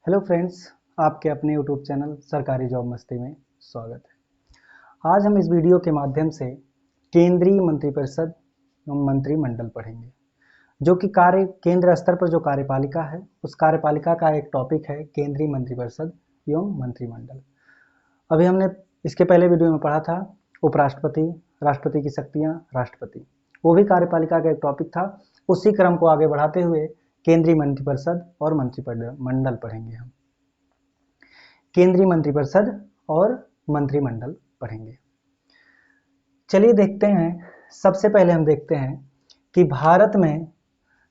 Hello friends, आपके अपने YouTube channel सरकारी जॉब मस्ती में स्वागत है। आज हम इस वीडियो के माध्यम से केंद्रीय मंत्रिपरिषद एवं मंत्रिमंडल पढ़ेंगे, जो कि केंद्र स्तर पर जो कार्यपालिका है उस कार्यपालिका का एक टॉपिक है केंद्रीय मंत्रिपरिषद एवं मंत्रिमंडल। अभी हमने इसके पहले वीडियो में पढ़ा था उपराष्ट्रपति, राष्ट्रपति की शक्तियाँ, राष्ट्रपति, वो भी कार्यपालिका का एक टॉपिक था। उसी क्रम को आगे बढ़ाते हुए केंद्रीय मंत्रिपरिषद और मंत्रिमंडल पढ़ेंगे। हम केंद्रीय मंत्रिपरिषद और मंत्रिमंडल पढ़ेंगे। चलिए देखते हैं। सबसे पहले हम देखते हैं कि भारत में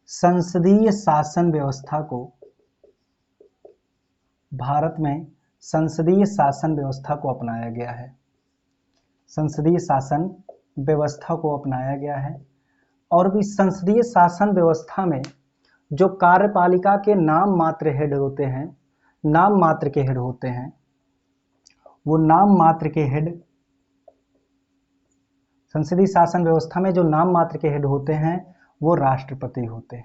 संसदीय शासन व्यवस्था को अपनाया गया है। संसदीय शासन व्यवस्था को अपनाया गया है और भी संसदीय शासन व्यवस्था में जो कार्यपालिका के नाम मात्र के हेड होते हैं, वो नाम मात्र के हेड, संसदीय शासन व्यवस्था में जो नाम मात्र के हेड होते हैं वो राष्ट्रपति होते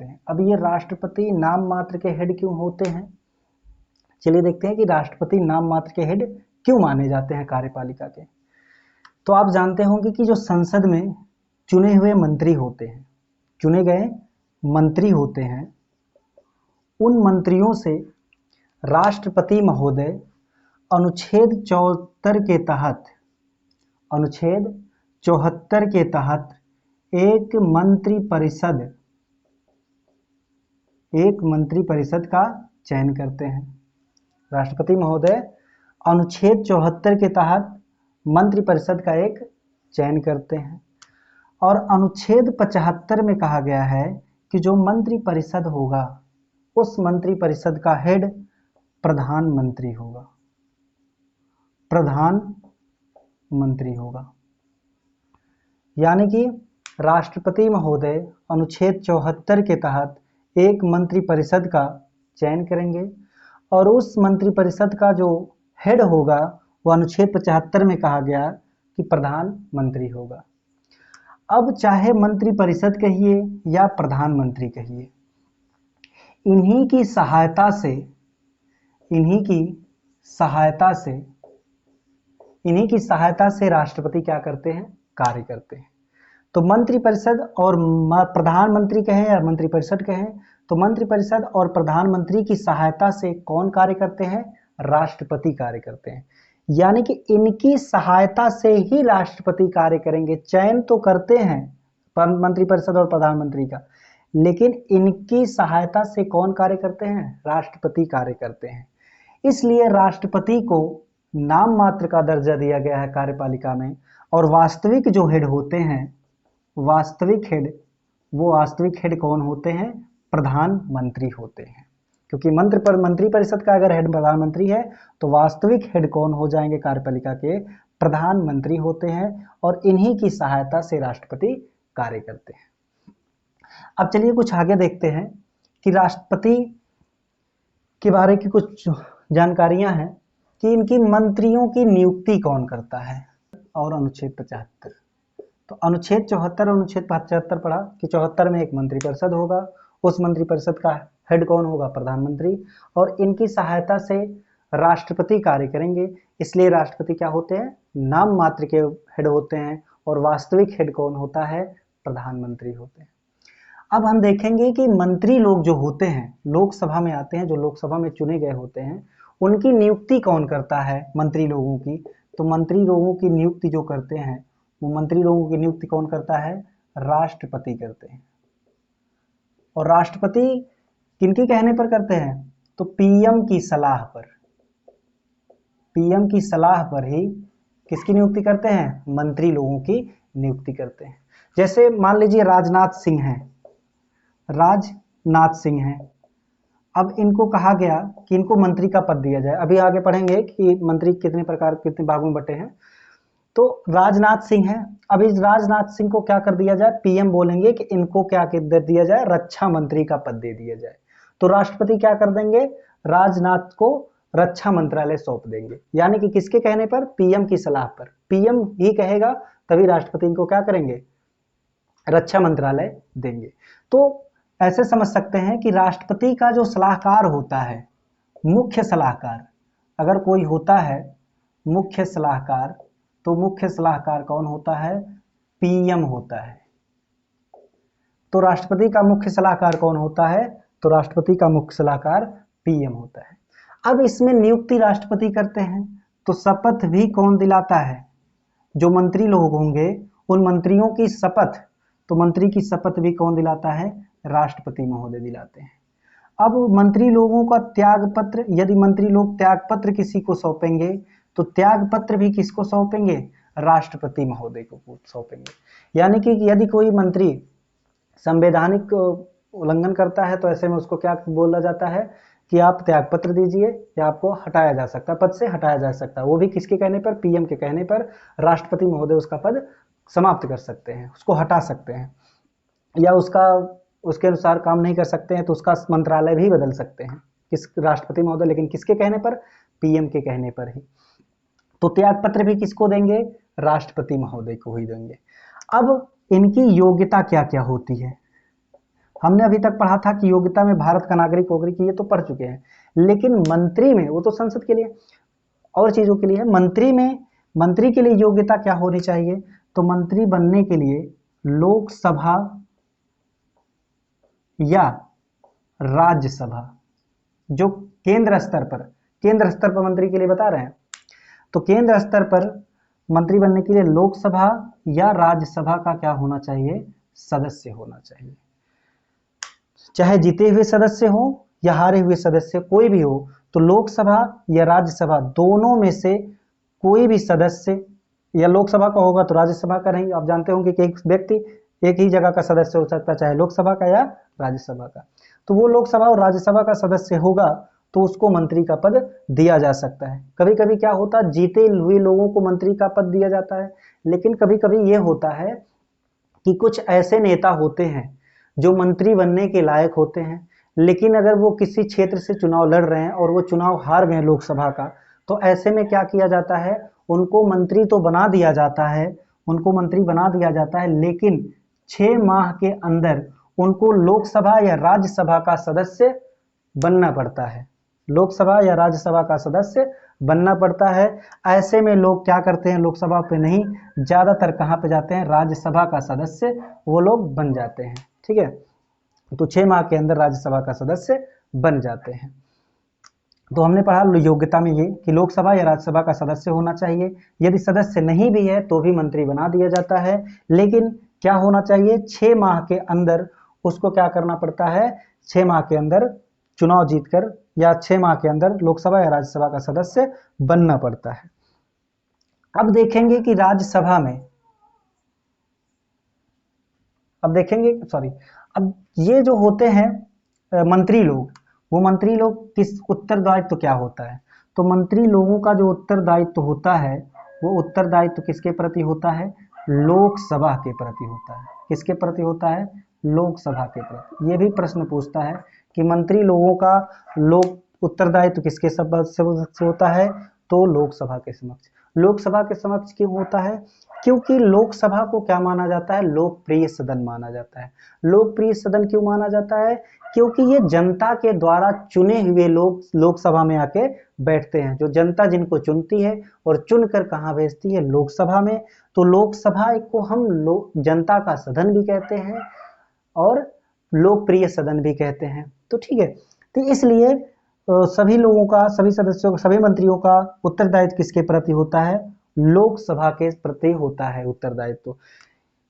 हैं। अब ये राष्ट्रपति नाम मात्र के हेड क्यों होते हैं? चलिए देखते हैं कि राष्ट्रपति नाम मात्र के हेड क्यों माने जाते हैं कार्यपालिका के। तो आप जानते होंगे कि जो संसद में चुने हुए मंत्री होते हैं, चुने गए मंत्री होते हैं, उन मंत्रियों से राष्ट्रपति महोदय अनुच्छेद 74 के तहत एक मंत्री परिषद का चयन करते हैं। राष्ट्रपति महोदय अनुच्छेद 74 के तहत मंत्री परिषद का एक चयन करते हैं और अनुच्छेद 75 में कहा गया है कि जो मंत्री परिषद होगा उस मंत्री परिषद का हेड प्रधानमंत्री होगा। यानी कि राष्ट्रपति महोदय अनुच्छेद 74 के तहत एक मंत्री परिषद का चयन करेंगे और उस मंत्री परिषद का जो हेड होगा वो अनुच्छेद 75 में कहा गया कि प्रधानमंत्री होगा। अब चाहे मंत्री परिषद कहिए या प्रधानमंत्री कहिए, इन्हीं की सहायता से राष्ट्रपति क्या करते हैं? कार्य करते हैं। तो मंत्री परिषद और प्रधानमंत्री कहें या मंत्री परिषद कहें, तो मंत्री परिषद और प्रधानमंत्री की सहायता से कौन कार्य करते हैं? राष्ट्रपति कार्य करते हैं। यानी कि इनकी सहायता से ही राष्ट्रपति कार्य करेंगे। चयन तो करते हैं मंत्री परिषद और प्रधानमंत्री का, लेकिन इनकी सहायता से कौन कार्य करते हैं? राष्ट्रपति कार्य करते हैं। इसलिए राष्ट्रपति को नाम मात्र का दर्जा दिया गया है कार्यपालिका में, और वास्तविक जो हेड होते हैं, वास्तविक हेड कौन होते हैं? प्रधानमंत्री होते हैं। क्योंकि मंत्री परिषद का अगर हेड प्रधानमंत्री है तो वास्तविक हेड कौन हो जाएंगे कार्यपालिका के? प्रधानमंत्री होते हैं और इन्हीं की सहायता से राष्ट्रपति कार्य करते हैं। अब चलिए कुछ आगे देखते हैं कि राष्ट्रपति के बारे की कुछ जानकारियां हैं कि इनकी मंत्रियों की नियुक्ति कौन करता है। और अनुच्छेद 75, तो अनुच्छेद 74 और अनुच्छेद 75 पढ़ा कि 74 में एक मंत्रिपरिषद होगा, उस मंत्रिपरिषद का हेड कौन होगा? प्रधानमंत्री, और इनकी सहायता से राष्ट्रपति कार्य करेंगे। इसलिए राष्ट्रपति क्या होते हैं? नाम मात्र के हेड होते हैं और वास्तविक हेड कौन होता है? प्रधानमंत्री होते हैं। अब हम देखेंगे कि मंत्री लोग जो होते हैं, लोकसभा में आते हैं, जो लोकसभा में चुने गए होते हैं, उनकी नियुक्ति कौन करता है? मंत्री लोगों की। तो मंत्री लोगों की नियुक्ति जो करते हैं, वो मंत्री लोगों की नियुक्ति कौन करता है? राष्ट्रपति करते हैं। और राष्ट्रपति किनके कहने पर करते हैं? तो पीएम की सलाह पर ही किसकी नियुक्ति करते हैं? मंत्री लोगों की नियुक्ति करते हैं। जैसे मान लीजिए राजनाथ सिंह हैं। अब इनको कहा गया कि इनको मंत्री का पद दिया जाए। अभी आगे पढ़ेंगे कि मंत्री कितने भागों में बटे हैं। तो राजनाथ सिंह है, अब इस राजनाथ सिंह को क्या कर दिया जाए? पीएम बोलेंगे कि इनको क्या दे दिया जाए? रक्षा मंत्री का पद दे दिया जाए। तो राष्ट्रपति क्या कर देंगे? राजनाथ को रक्षा मंत्रालय सौंप देंगे। यानी कि किसके कहने पर? पीएम की सलाह पर। पीएम ही कहेगा तभी राष्ट्रपति इनको क्या करेंगे? रक्षा मंत्रालय देंगे। तो ऐसे समझ सकते हैं कि राष्ट्रपति का जो सलाहकार होता है, मुख्य सलाहकार, अगर कोई होता है मुख्य सलाहकार, तो मुख्य सलाहकार कौन होता है? पीएम होता है। तो राष्ट्रपति का मुख्य सलाहकार कौन होता है? तो राष्ट्रपति का मुख्य सलाहकार पीएम होता है। अब इसमें नियुक्ति राष्ट्रपति करते हैं, तो शपथ भी कौन दिलाता है? जो मंत्री लोग होंगे उन मंत्रियों की शपथ, तो मंत्री की शपथ भी कौन दिलाता है? राष्ट्रपति महोदय दिलाते हैं। अब मंत्री लोगों का त्याग पत्र, यदि मंत्री लोग त्याग पत्र किसी को सौंपेंगे तो त्याग पत्र भी किसको सौंपेंगे? राष्ट्रपति महोदय को सौंपेंगे। यानी कि यदि कोई मंत्री संवैधानिक उल्लंघन करता है तो ऐसे में उसको क्या बोला जाता है कि आप त्याग पत्र दीजिए या आपको हटाया जा सकता है, पद से हटाया जा सकता है। वो भी किसके कहने पर? पीएम के कहने पर राष्ट्रपति महोदय उसका पद समाप्त कर सकते हैं, उसको हटा सकते हैं, या उसके अनुसार काम नहीं कर सकते हैं तो उसका मंत्रालय भी बदल सकते हैं, किस राष्ट्रपति महोदय, लेकिन किसके कहने पर? पीएम के कहने पर ही। तो त्याग पत्र भी किसको देंगे? राष्ट्रपति महोदय को ही देंगे। अब इनकी योग्यता क्या क्या होती है? हमने अभी तक पढ़ा था कि योग्यता में भारत का नागरिक वोगरिक ये तो पढ़ चुके हैं, लेकिन मंत्री में, वो तो संसद के लिए और चीजों के लिए है, मंत्री में, मंत्री के लिए योग्यता क्या होनी चाहिए? तो मंत्री बनने के लिए लोकसभा या राज्यसभा, जो केंद्र स्तर पर मंत्री के लिए बता रहे हैं, तो केंद्र स्तर पर मंत्री बनने के लिए लोकसभा या राज्यसभा का क्या होना चाहिए? सदस्य होना चाहिए। चाहे जीते हुए सदस्य हो या हारे हुए सदस्य, कोई भी हो, तो लोकसभा या राज्यसभा दोनों में से कोई भी सदस्य, या लोकसभा का होगा तो राज्यसभा का नहीं। आप जानते होंगे कि एक व्यक्ति एक ही जगह का सदस्य हो सकता है, चाहे लोकसभा का या राज्यसभा का। तो वो लोकसभा और राज्यसभा का सदस्य होगा तो उसको मंत्री का पद दिया जा सकता है। कभी कभी क्या होता है, जीते हुए लोगों को मंत्री का पद दिया जाता है, लेकिन कभी कभी ये होता है कि कुछ ऐसे नेता होते हैं जो मंत्री बनने के लायक होते हैं, लेकिन अगर वो किसी क्षेत्र से चुनाव लड़ रहे हैं और वो चुनाव हार गए लोकसभा का, तो ऐसे में क्या किया जाता है? उनको मंत्री तो बना दिया जाता है, उनको मंत्री बना दिया जाता है, लेकिन 6 माह के अंदर उनको लोकसभा या राज्यसभा का सदस्य बनना पड़ता है। लोकसभा या राज्यसभा का सदस्य बनना पड़ता है। ऐसे में लोग क्या करते हैं? लोकसभा पे नहीं, ज्यादातर कहाँ पे जाते हैं? राज्यसभा का सदस्य वो लोग बन जाते हैं। ठीक है, तो 6 माह के अंदर राज्यसभा का सदस्य बन जाते हैं। तो हमने पढ़ा योग्यता में ये कि लोकसभा या राज्यसभा का सदस्य होना चाहिए। यदि सदस्य नहीं भी है तो भी मंत्री बना दिया जाता है, लेकिन क्या होना चाहिए? 6 माह के अंदर उसको क्या करना पड़ता है? 6 माह के अंदर चुनाव जीतकर या 6 माह के अंदर लोकसभा या राज्यसभा का सदस्य बनना पड़ता है। अब देखेंगे कि राज्यसभा में, अब ये जो होते हैं मंत्री लोग, वो मंत्री लोग किस उत्तरदायित्व क्या होता है? तो मंत्री लोगों का जो उत्तरदायित्व होता है वो उत्तरदायित्व किसके प्रति होता है? लोकसभा के प्रति होता है। किसके प्रति होता है? लोकसभा के प्रति। ये भी प्रश्न पूछता है कि मंत्री लोगों का लोक उत्तरदायित्व किसके से होता है? तो लोकसभा के समक्ष। लोकसभा के समक्ष क्यों होता है? क्योंकि लोकसभा को क्या माना जाता है? लोकप्रिय सदन माना जाता है। लोकप्रिय सदन क्यों माना जाता है? क्योंकि ये जनता के द्वारा चुने हुए लोग लोकसभा में आके बैठते हैं। जो जनता जिनको चुनती है और चुनकर कहाँ भेजती है? लोकसभा में। तो लोकसभा को हम जनता का सदन भी कहते हैं और लोकप्रिय सदन भी कहते हैं। तो ठीक है, तो इसलिए सभी लोगों का, सभी सदस्यों का, सभी मंत्रियों का उत्तरदायित्व किसके प्रति होता है? लोकसभा के प्रति होता है उत्तरदायित्व,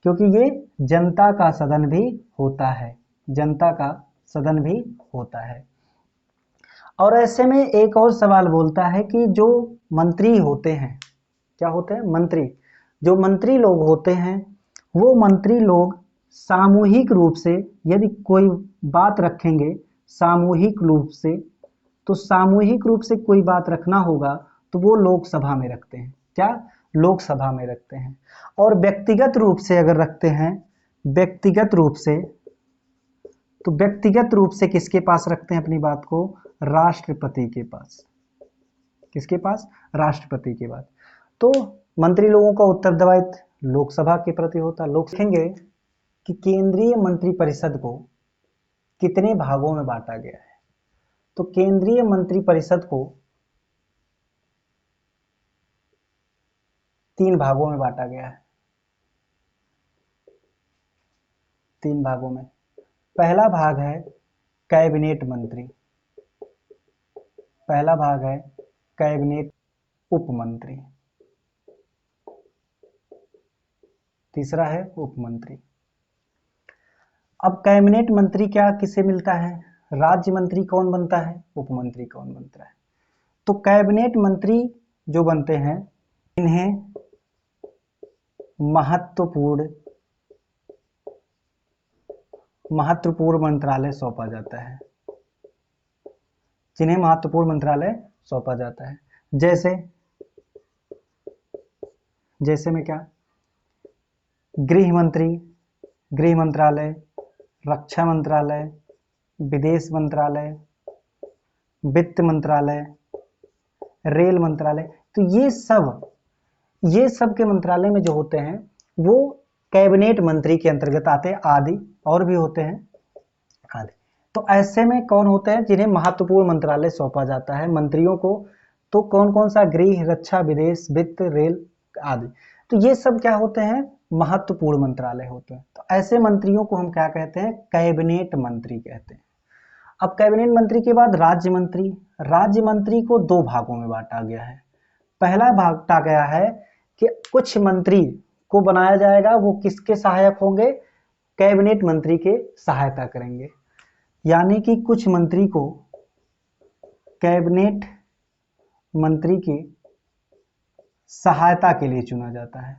क्योंकि ये जनता का सदन भी होता है, जनता का सदन भी होता है। और ऐसे में एक और सवाल बोलता है कि जो मंत्री होते हैं, क्या होते हैं? मंत्री। जो मंत्री लोग होते हैं वो मंत्री लोग सामूहिक रूप से, यदि कोई बात रखेंगे सामूहिक रूप से, तो सामूहिक रूप से कोई बात रखना होगा तो वो लोकसभा में रखते हैं। क्या? लोकसभा में रखते हैं। और व्यक्तिगत रूप से अगर रखते हैं, व्यक्तिगत रूप से, तो व्यक्तिगत रूप से किसके पास रखते हैं अपनी बात को? राष्ट्रपति के पास। किसके पास? राष्ट्रपति के पास। तो मंत्री लोगों का उत्तरदायित्व लोकसभा के प्रति होता है। लोग देखेंगे कि केंद्रीय मंत्रिपरिषद को कितने भागों में बांटा गया है? तो केंद्रीय मंत्रिपरिषद को 3 भागों में बांटा गया है। 3 भागों में। पहला भाग है कैबिनेट मंत्री, पहला भाग है कैबिनेट उपमंत्री, तीसरा है उपमंत्री। अब कैबिनेट मंत्री क्या किसे मिलता है? राज्य मंत्री कौन बनता है? उपमंत्री कौन बनता है? तो कैबिनेट मंत्री जो बनते हैं इन्हें महत्वपूर्ण मंत्रालय सौंपा जाता है, जिन्हें महत्वपूर्ण मंत्रालय सौंपा जाता है। जैसे में क्या? गृह मंत्री, गृह मंत्रालय, रक्षा मंत्रालय, विदेश मंत्रालय, वित्त मंत्रालय, रेल मंत्रालय। तो ये सब के मंत्रालय में जो होते हैं वो कैबिनेट मंत्री के अंतर्गत आते हैं। आदि और भी होते हैं आदि। तो ऐसे में कौन होते हैं जिन्हें महत्वपूर्ण मंत्रालय सौंपा जाता है मंत्रियों को? तो कौन कौन सा? गृह, रक्षा, विदेश, वित्त, रेल आदि। तो ये सब क्या होते हैं? महत्वपूर्ण मंत्रालय होते हैं। तो ऐसे मंत्रियों को हम क्या कहते हैं? कैबिनेट मंत्री कहते हैं। अब कैबिनेट मंत्री के बाद राज्य मंत्री। राज्य मंत्री को 2 भागों में बांटा गया है। पहला भाग बांटा गया है कि कुछ मंत्री को बनाया जाएगा, वो किसके सहायक होंगे? कैबिनेट मंत्री के सहायता करेंगे। यानी कि कुछ मंत्री को कैबिनेट मंत्री की सहायता के लिए चुना जाता है।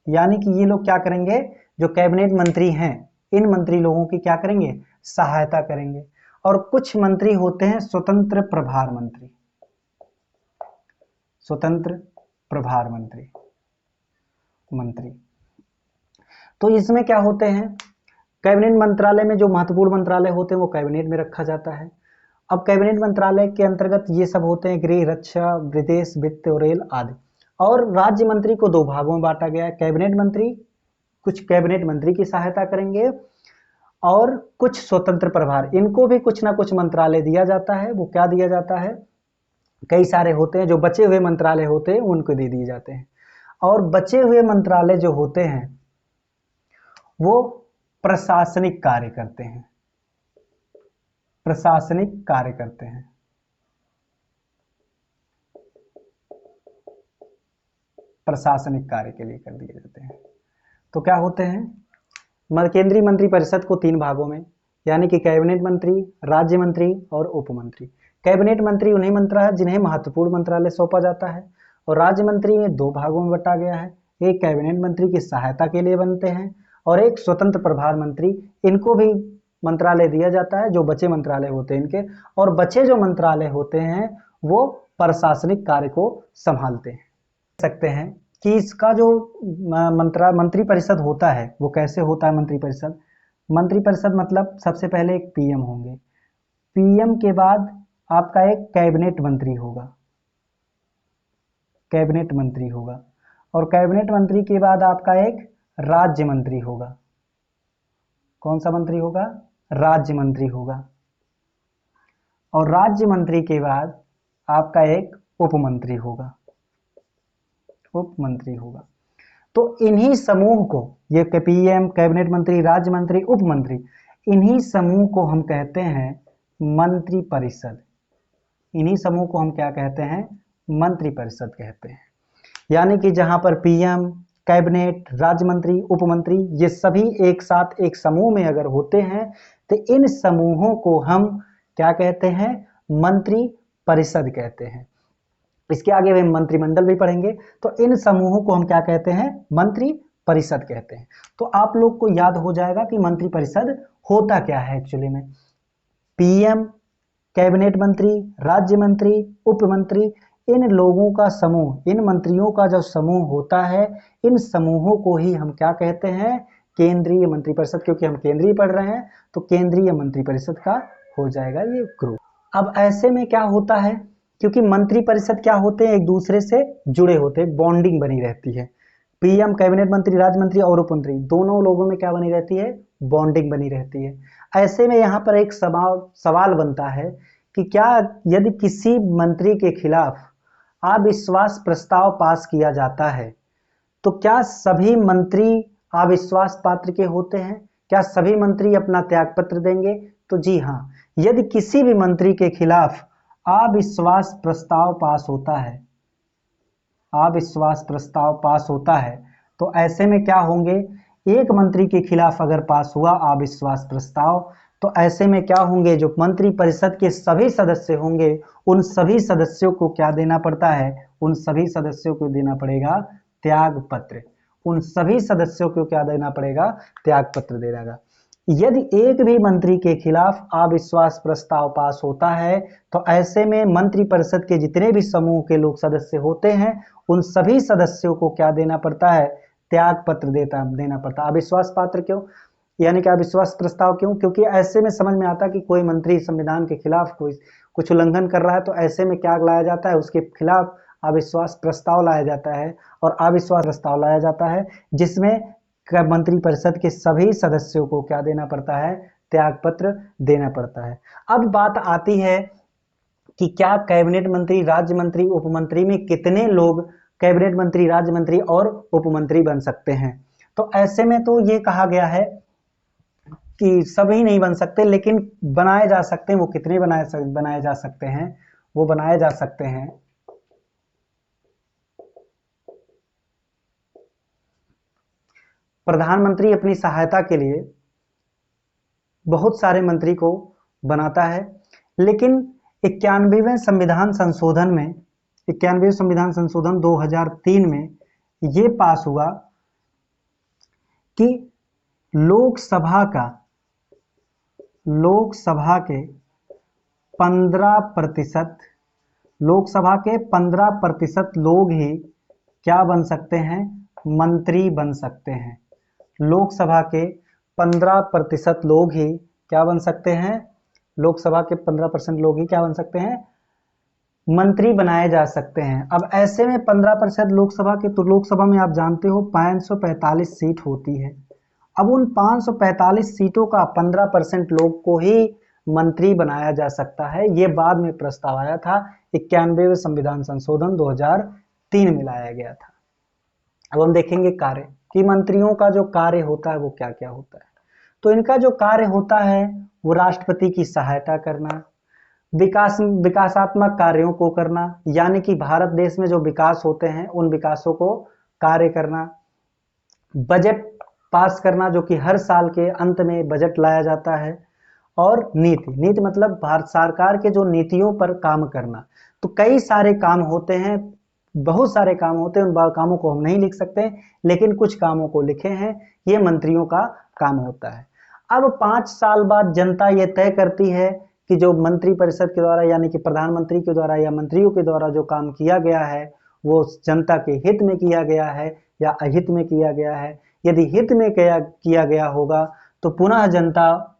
यानी कि ये लोग क्या करेंगे? जो कैबिनेट मंत्री हैं इन मंत्री लोगों की क्या करेंगे? सहायता करेंगे। और कुछ मंत्री होते हैं स्वतंत्र प्रभार मंत्री, स्वतंत्र प्रभार मंत्री। तो इसमें क्या होते हैं? कैबिनेट मंत्रालय में जो महत्वपूर्ण मंत्रालय होते हैं वो कैबिनेट में रखा जाता है। अब कैबिनेट मंत्रालय के अंतर्गत ये सब होते हैं गृह, रक्षा, विदेश, वित्त और रेल आदि। और राज्य मंत्री को 2 भागों में बांटा गया है। कैबिनेट मंत्री कुछ कैबिनेट मंत्री की सहायता करेंगे और कुछ स्वतंत्र प्रभार, इनको भी कुछ ना कुछ मंत्रालय दिया जाता है। वो क्या दिया जाता है? कई सारे होते हैं, जो बचे हुए मंत्रालय होते हैं उनको दे दिए जाते हैं। और बचे हुए मंत्रालय जो होते हैं वो प्रशासनिक कार्य करते हैं, प्रशासनिक कार्य करते हैं। प्रशासनिक कार्य के लिए कर दिए जाते हैं। तो क्या होते हैं? केंद्रीय मंत्रिपरिषद को 3 भागों में, यानी कि कैबिनेट मंत्री, राज्य मंत्री और उपमंत्री। कैबिनेट मंत्री उन्हें मंत्री है जिन्हें महत्वपूर्ण मंत्रालय सौंपा जाता है। और राज्य मंत्री में 2 भागों में बटा गया है। एक कैबिनेट मंत्री की सहायता के लिए बनते हैं और एक स्वतंत्र प्रभार मंत्री, इनको भी मंत्रालय दिया जाता है जो बचे मंत्रालय होते हैं इनके। और बचे जो मंत्रालय होते हैं वो प्रशासनिक कार्य को संभालते हैं। सकते हैं कि इसका जो मंत्रिपरिषद होता है वो कैसे होता है? मंत्रिपरिषद मतलब सबसे पहले एक पीएम होंगे, पीएम के बाद आपका एक कैबिनेट मंत्री होगा, कैबिनेट मंत्री होगा। और कैबिनेट मंत्री के बाद आपका एक राज्य मंत्री होगा। कौन सा मंत्री होगा? राज्य मंत्री होगा। और राज्य मंत्री के बाद आपका एक उपमंत्री होगा, उपमंत्री होगा। तो इन्हीं समूह को, ये पीएम, कैबिनेट मंत्री, राज्य मंत्री, उपमंत्री, इन्हीं समूह को हम कहते हैं मंत्रिपरिषद। इन्हीं समूह को हम क्या कहते हैं? मंत्रिपरिषद कहते हैं। यानी कि जहां पर पीएम, कैबिनेट, राज्य मंत्री, उपमंत्री ये सभी एक साथ एक समूह में अगर होते हैं तो इन समूहों को हम क्या कहते हैं? मंत्री परिषद कहते हैं। इसके आगे हम मंत्रिमंडल भी पढ़ेंगे। तो इन समूहों को हम क्या कहते हैं? मंत्री परिषद कहते हैं। तो आप लोग को याद हो जाएगा कि मंत्री परिषद होता क्या है एक्चुअली में। पीएम, कैबिनेट मंत्री, राज्य मंत्री, उपमंत्री, इन लोगों का समूह, इन मंत्रियों का जो समूह होता है, इन समूहों को ही हम क्या कहते हैं? केंद्रीय मंत्रिपरिषद। क्योंकि हम केंद्रीय पढ़ रहे हैं तो केंद्रीय मंत्रिपरिषद का हो जाएगा ये ग्रुप। अब ऐसे में क्या होता है, क्योंकि मंत्रिपरिषद क्या होते हैं? एक दूसरे से जुड़े होते हैं, बॉन्डिंग बनी रहती है। पीएम, कैबिनेट मंत्री, राज्य मंत्री और उपमंत्री दोनों लोगों में क्या बनी रहती है? बॉन्डिंग बनी रहती है। ऐसे में यहाँ पर एक सवाल बनता है कि क्या यदि किसी मंत्री के खिलाफ अविश्वास प्रस्ताव पास किया जाता है तो क्या सभी मंत्री अविश्वास पात्र के होते हैं? क्या सभी मंत्री अपना त्यागपत्र देंगे? तो जी हाँ, यदि किसी भी मंत्री के खिलाफ अविश्वास प्रस्ताव पास होता है, अविश्वास प्रस्ताव पास होता है, तो ऐसे में क्या होंगे, एक मंत्री के खिलाफ अगर पास हुआ अविश्वास प्रस्ताव तो ऐसे में क्या होंगे, जो मंत्री परिषद के सभी सदस्य होंगे उन सभी सदस्यों को क्या देना पड़ता है, उन सभी सदस्यों को देना पड़ेगा त्याग पत्र। उन सभी सदस्यों को क्या देना पड़ेगा, त्याग पत्र देगा। यदि एक भी मंत्री के खिलाफ अविश्वास प्रस्ताव पास होता है तो ऐसे में मंत्री परिषद के जितने भी समूह के लोग सदस्य होते हैं उन सभी सदस्यों को क्या देना पड़ता है, त्याग पत्र देना पड़ता है। अविश्वास पात्र क्यों, यानी कि अविश्वास प्रस्ताव क्यों, क्योंकि ऐसे में समझ में आता है कि कोई मंत्री संविधान के खिलाफ कोई कुछ उल्लंघन कर रहा है तो ऐसे में क्या लाया जाता है, उसके खिलाफ अविश्वास प्रस्ताव लाया जाता है। और अविश्वास प्रस्ताव लाया जाता है जिसमें मंत्री परिषद के सभी सदस्यों को क्या देना पड़ता है, त्याग पत्र देना पड़ता है। अब बात आती है कि क्या कैबिनेट मंत्री, राज्य मंत्री, उप मंत्री में कितने लोग कैबिनेट मंत्री, राज्य मंत्री और उप मंत्री बन सकते हैं? तो ऐसे में तो ये कहा गया है कि सभी नहीं बन सकते, लेकिन बनाए जा सकते हैं। वो कितने बनाए जा सकते हैं, वो बनाए जा सकते हैं प्रधानमंत्री अपनी सहायता के लिए बहुत सारे मंत्री को बनाता है, लेकिन 91वें संविधान संशोधन में 91वें संविधान संशोधन 2003 में ये पास हुआ कि लोकसभा के 15% लोग ही क्या बन सकते हैं, मंत्री बन सकते हैं। लोकसभा के 15% लोग ही क्या बन सकते हैं, लोकसभा के 15% लोग ही क्या बन सकते हैं, मंत्री बनाए जा सकते हैं। अब ऐसे में 15% लोकसभा के, तो लोकसभा में आप जानते हो 545 सीट होती है। अब उन 545 सीटों का 15% लोग को ही मंत्री बनाया जा सकता है। ये बाद में प्रस्ताव आया था, 91वें संविधान संशोधन 2003 में लाया गया था। अब हम देखेंगे कार्य कि मंत्रियों का जो कार्य होता है वो क्या क्या होता है। तो इनका जो कार्य होता है वो राष्ट्रपति की सहायता करना, विकासात्मक कार्यों को करना, यानी कि भारत देश में जो विकास होते हैं उन विकासों को कार्य करना, बजट पास करना जो कि हर साल के अंत में बजट लाया जाता है, और नीति मतलब भारत सरकार के जो नीतियों पर काम करना। तो कई सारे काम होते हैं, बहुत सारे काम होते हैं, उन कामों को हम नहीं लिख सकते, लेकिन कुछ कामों को लिखे हैं। ये मंत्रियों का काम होता है। अब 5 साल बाद जनता ये तय करती है कि जो मंत्री परिषद के द्वारा यानी कि प्रधानमंत्री के द्वारा या मंत्रियों के द्वारा जो काम किया गया है वो जनता के हित में किया गया है या अहित में किया गया है। यदि हित में किया गया होगा तो पुनः जनता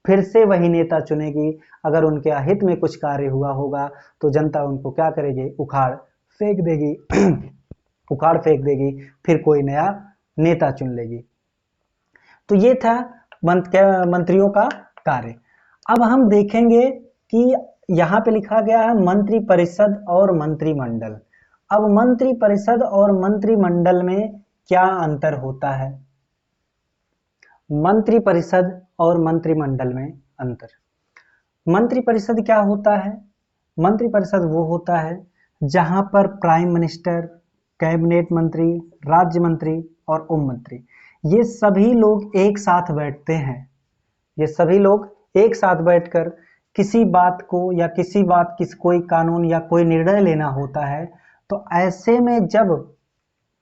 फिर से वही नेता चुनेगी। अगर उनके अहित में कुछ कार्य हुआ होगा तो जनता उनको क्या करेगी, उखाड़ फेंक देगी उखाड़ फेंक देगी, फिर कोई नया नेता चुन लेगी। तो ये था मंत्रियों का कार्य। अब हम देखेंगे कि यहाँ पे लिखा गया है मंत्री परिषद और मंत्रिमंडल। अब मंत्री परिषद और मंत्रिमंडल में क्या अंतर होता है? मंत्री परिषद और मंत्रिमंडल में अंतर। मंत्री परिषद क्या होता है? मंत्री परिषद वो होता है जहां पर प्राइम मिनिस्टर, कैबिनेट मंत्री, राज्य मंत्री और उप मंत्री ये सभी लोग एक साथ बैठते हैं। ये सभी लोग एक साथ बैठकर किसी बात को या कोई कानून या कोई निर्णय लेना होता है। तो ऐसे में जब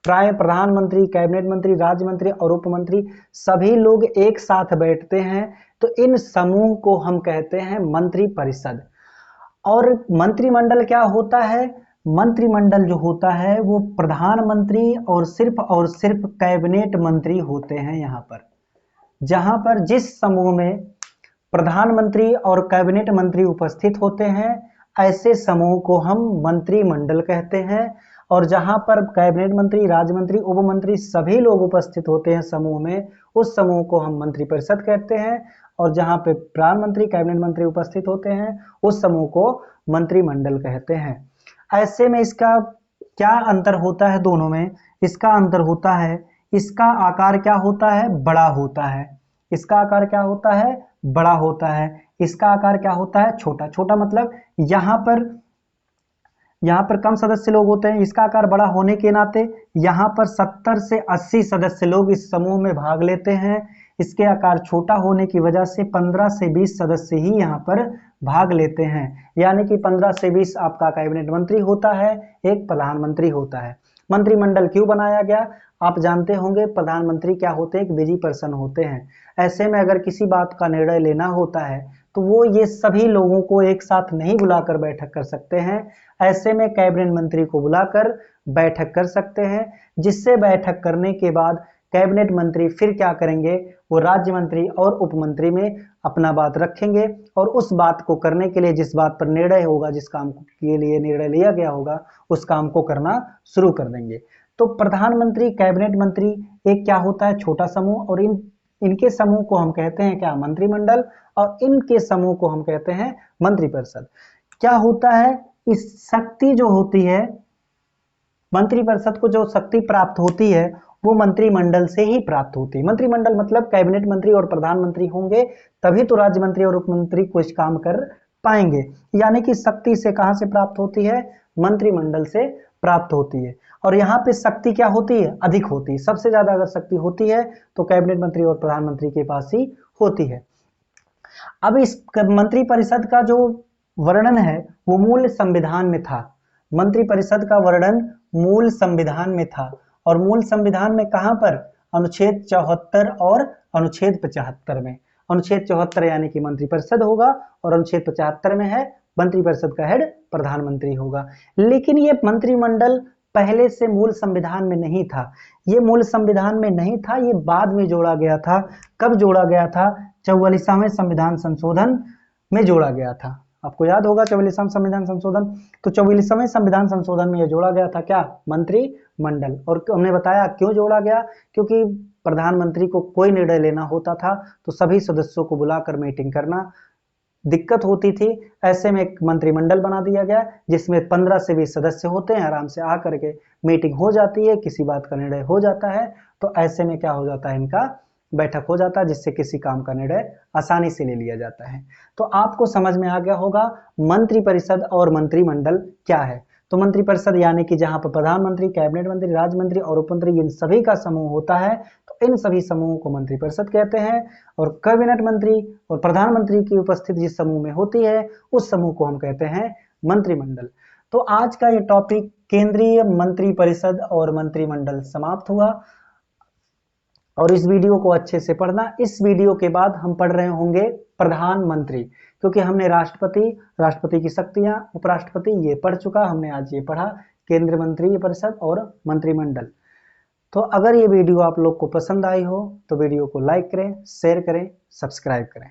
प्रधानमंत्री, कैबिनेट मंत्री, राज्य मंत्री और उप मंत्री सभी लोग एक साथ बैठते हैं तो इन समूह को हम कहते हैं मंत्री परिषद। और मंत्रिमंडल क्या होता है? मंत्रिमंडल जो होता है वो प्रधानमंत्री और सिर्फ कैबिनेट मंत्री होते हैं। यहाँ पर जहां पर जिस समूह में प्रधानमंत्री और कैबिनेट मंत्री उपस्थित होते हैं ऐसे समूह को हम मंत्रिमंडल कहते हैं। और जहां पर कैबिनेट मंत्री, राज्य मंत्री, उप मंत्री सभी लोग उपस्थित होते हैं समूह में, उस समूह को हम मंत्रिपरिषद कहते हैं। और जहां पे प्रधानमंत्री, कैबिनेट मंत्री उपस्थित होते हैं, उस समूह को मंत्रिमंडल कहते हैं। ऐसे में इसका क्या अंतर होता है दोनों में? इसका अंतर होता है, इसका आकार क्या होता है? बड़ा होता है। इसका आकार क्या होता है? बड़ा होता है। इसका आकार क्या होता है? छोटा। छोटा मतलब यहाँ पर कम सदस्य लोग होते हैं, इसका आकार बड़ा होने के नाते यहाँ पर 70 से 80 सदस्य लोग इस समूह में भाग लेते हैं। इसके आकार छोटा होने की वजह से 15 से 20 सदस्य ही यहाँ पर भाग लेते हैं, यानी कि 15 से 20 आपका कैबिनेट मंत्री होता है, एक प्रधानमंत्री होता है। मंत्रिमंडल क्यों बनाया गया? आप जानते होंगे प्रधानमंत्री क्या होते हैं? एक बिजी पर्सन होते हैं। ऐसे में अगर किसी बात का निर्णय लेना होता है तो वो ये सभी लोगों को एक साथ नहीं बुलाकर बैठक कर सकते हैं। ऐसे में कैबिनेट मंत्री को बुलाकर बैठक कर सकते हैं, जिससे बैठक करने के बाद कैबिनेट मंत्री फिर क्या करेंगे? वो राज्य मंत्री और उप मंत्री में अपना बात रखेंगे और उस बात को करने के लिए, जिस बात पर निर्णय होगा, जिस काम के लिए निर्णय लिया गया होगा, उस काम को करना शुरू कर देंगे। तो प्रधानमंत्री, कैबिनेट मंत्री एक क्या होता है? छोटा समूह, और इनके समूह को हम कहते हैं क्या? मंत्रिमंडल। और इनके समूह को हम कहते हैं मंत्रिपरिषद। क्या होता है? इस शक्ति जो होती है, मंत्रिपरिषद को जो शक्ति प्राप्त होती है वो मंत्रिमंडल से ही प्राप्त होती है। मंत्रिमंडल मतलब कैबिनेट मंत्री और प्रधानमंत्री होंगे तभी तो राज्य मंत्री और उप मंत्री कुछ काम कर पाएंगे। यानी कि शक्ति से कहां से प्राप्त होती है? मंत्रिमंडल से प्राप्त होती है। और यहाँ पे शक्ति क्या होती है? अधिक होती है। सबसे ज्यादा अगर शक्ति होती है तो कैबिनेट मंत्री और प्रधानमंत्री के पास ही होती है। अब इस मंत्रिपरिषद का जो वर्णन है वो मूल संविधान में था। मंत्रिपरिषद का वर्णन मूल संविधान में था। और मूल संविधान में कहां पर? अनुच्छेद 74 और अनुच्छेद 75 में। अनुच्छेद 74 यानी कि मंत्रिपरिषद होगा और अनुच्छेद 75 में है मंत्रिपरिषद का हेड प्रधानमंत्री होगा। लेकिन ये मंत्रिमंडल पहले से मूल संविधान में नहीं था। ये मूल संविधान में नहीं था, ये बाद में जोड़ा गया था। कब जोड़ा गया था? 44वें संविधान संशोधन में जोड़ा गया था। आपको याद होगा 44वां संविधान संशोधन। तो 44वें संविधान संशोधन में यह जोड़ा गया था क्या? मंत्रिमंडल। और हमने बताया क्यों जोड़ा गया, क्योंकि प्रधानमंत्री को कोई निर्णय लेना होता था तो सभी सदस्यों को बुलाकर मीटिंग करना दिक्कत होती थी। ऐसे में एक मंत्रिमंडल बना दिया गया जिसमें 15 से 20 सदस्य होते हैं, आराम से आकर के मीटिंग हो जाती है, किसी बात का निर्णय हो जाता है। तो ऐसे में क्या हो जाता है? इनका बैठक हो जाता है, जिससे किसी काम का निर्णय आसानी से ले लिया जाता है। तो आपको समझ में आ गया होगा मंत्रिपरिषद और मंत्रिमंडल क्या है। तो मंत्रिपरिषद यानी कि जहां पर प्रधानमंत्री, कैबिनेट मंत्री, राज्य मंत्री और उप मंत्री इन सभी का समूह होता है, तो इन सभी समूहों को मंत्रिपरिषद कहते हैं। और कैबिनेट मंत्री और प्रधानमंत्री की उपस्थिति जिस समूह में होती है उस समूह को हम कहते हैं मंत्रिमंडल। तो आज का ये टॉपिक केंद्रीय मंत्रिपरिषद और मंत्रिमंडल समाप्त हुआ। और इस वीडियो को अच्छे से पढ़ना। इस वीडियो के बाद हम पढ़ रहे होंगे प्रधानमंत्री, क्योंकि हमने राष्ट्रपति की शक्तियां, उपराष्ट्रपति ये पढ़ चुका, हमने आज ये पढ़ा केंद्रीय मंत्रिपरिषद और मंत्रिमंडल। तो अगर ये वीडियो आप लोग को पसंद आई हो तो वीडियो को लाइक करें, शेयर करें, सब्सक्राइब करें।